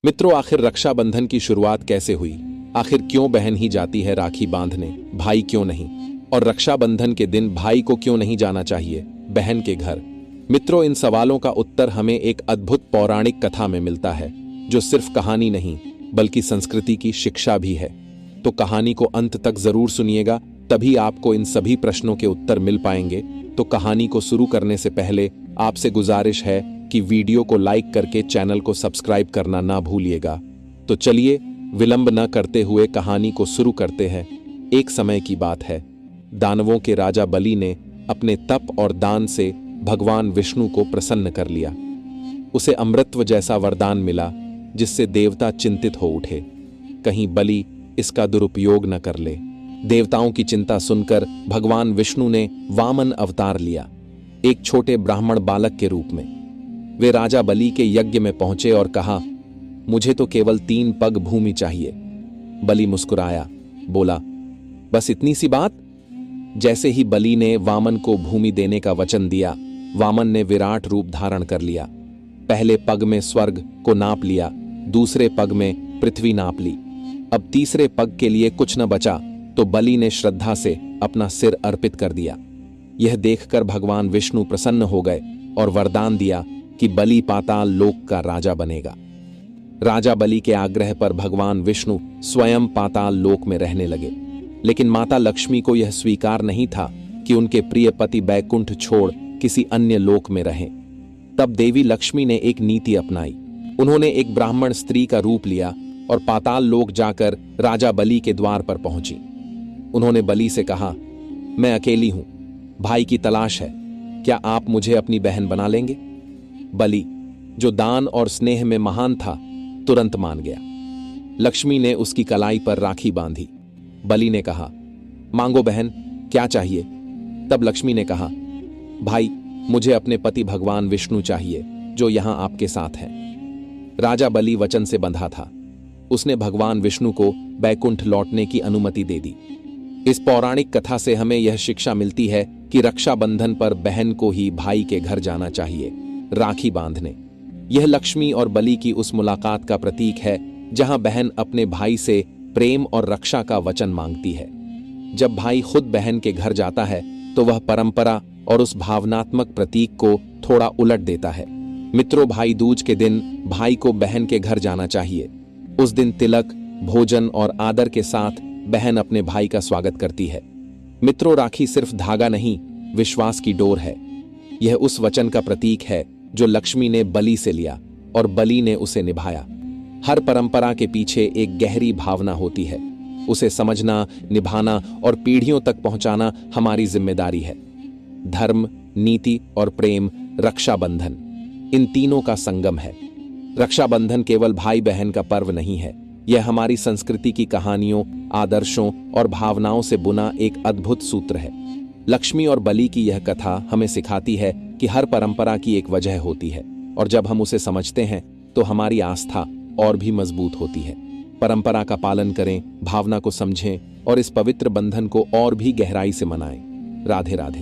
मित्रों, आखिर रक्षाबंधन की शुरुआत कैसे हुई? आखिर क्यों बहन ही जाती है राखी बांधने, भाई क्यों नहीं? और रक्षाबंधन के दिन भाई को क्यों नहीं जाना चाहिए बहन के घर? मित्रों, इन सवालों का उत्तर हमें एक अद्भुत पौराणिक कथा में मिलता है, जो सिर्फ कहानी नहीं बल्कि संस्कृति की शिक्षा भी है। तो कहानी को अंत तक जरूर सुनिएगा, तभी आपको इन सभी प्रश्नों के उत्तर मिल पाएंगे। तो कहानी को शुरू करने से पहले आपसे गुजारिश है कि वीडियो को लाइक करके चैनल को सब्सक्राइब करना ना भूलिएगा। तो चलिए विलंब न करते हुए कहानी को शुरू करते हैं। एक समय की बात है, दानवों के राजा बलि ने अपने तप और दान से भगवान विष्णु को प्रसन्न कर लिया। उसे अमृतत्व जैसा वरदान मिला, जिससे देवता चिंतित हो उठे, कहीं बलि इसका दुरुपयोग न कर ले। देवताओं की चिंता सुनकर भगवान विष्णु ने वामन अवतार लिया, एक छोटे ब्राह्मण बालक के रूप में। वे राजा बलि के यज्ञ में पहुंचे और कहा, मुझे तो केवल 3 पग भूमि चाहिए। बलि मुस्कुराया, बोला, बस इतनी सी बात? जैसे ही बलि ने वामन को भूमि देने का वचन दिया, वामन ने विराट रूप धारण कर लिया। पहले पग में स्वर्ग को नाप लिया, दूसरे पग में पृथ्वी नाप ली। अब तीसरे पग के लिए कुछ न बचा, तो बलि ने श्रद्धा से अपना सिर अर्पित कर दिया। यह देखकर भगवान विष्णु प्रसन्न हो गए और वरदान दिया कि बलि पाताल लोक का राजा बनेगा। राजा बलि के आग्रह पर भगवान विष्णु स्वयं पाताल लोक में रहने लगे, लेकिन माता लक्ष्मी को यह स्वीकार नहीं था कि उनके प्रिय पति बैकुंठ छोड़ किसी अन्य लोक में रहें। तब देवी लक्ष्मी ने एक नीति अपनाई। उन्होंने एक ब्राह्मण स्त्री का रूप लिया और पाताल लोक जाकर राजा बलि के द्वार पर पहुंची। उन्होंने बलि से कहा, मैं अकेली हूं, भाई की तलाश है, क्या आप मुझे अपनी बहन बना लेंगे? बलि, जो दान और स्नेह में महान था, तुरंत मान गया। लक्ष्मी ने उसकी कलाई पर राखी बांधी। बलि ने कहा, मांगो बहन, क्या चाहिए? तब लक्ष्मी ने कहा, भाई, मुझे अपने पति भगवान विष्णु चाहिए, जो यहां आपके साथ हैं। राजा बलि वचन से बंधा था। उसने भगवान विष्णु को बैकुंठ लौटने की अनुमति दे दी। इस पौराणिक कथा से हमें यह शिक्षा मिलती है कि रक्षाबंधन पर बहन को ही भाई के घर जाना चाहिए, राखी बांधने। यह लक्ष्मी और बलि की उस मुलाकात का प्रतीक है, जहां बहन अपने भाई से प्रेम और रक्षा का वचन मांगती है। जब भाई खुद बहन के घर जाता है, तो वह परंपरा और उस भावनात्मक प्रतीक को थोड़ा उलट देता है। मित्रों, भाई दूज के दिन भाई को बहन के घर जाना चाहिए। उस दिन तिलक, भोजन और आदर के साथ बहन अपने भाई का स्वागत करती है। मित्रों, राखी सिर्फ धागा नहीं, विश्वास की डोर है। यह उस वचन का प्रतीक है जो लक्ष्मी ने बलि से लिया और बलि ने उसे निभाया। हर परंपरा के पीछे एक गहरी भावना होती है। उसे समझना, निभाना और पीढ़ियों तक पहुंचाना हमारी जिम्मेदारी है। धर्म, नीति और प्रेम, रक्षाबंधन, इन तीनों का संगम है। रक्षाबंधन केवल भाई बहन का पर्व नहीं है, यह हमारी संस्कृति की कहानियों, आदर्शों और भावनाओं से बुना एक अद्भुत सूत्र है। लक्ष्मी और बलि की यह कथा हमें सिखाती है कि हर परंपरा की एक वजह होती है, और जब हम उसे समझते हैं तो हमारी आस्था और भी मजबूत होती है। परंपरा का पालन करें, भावना को समझें और इस पवित्र बंधन को और भी गहराई से मनाएं। राधे राधे।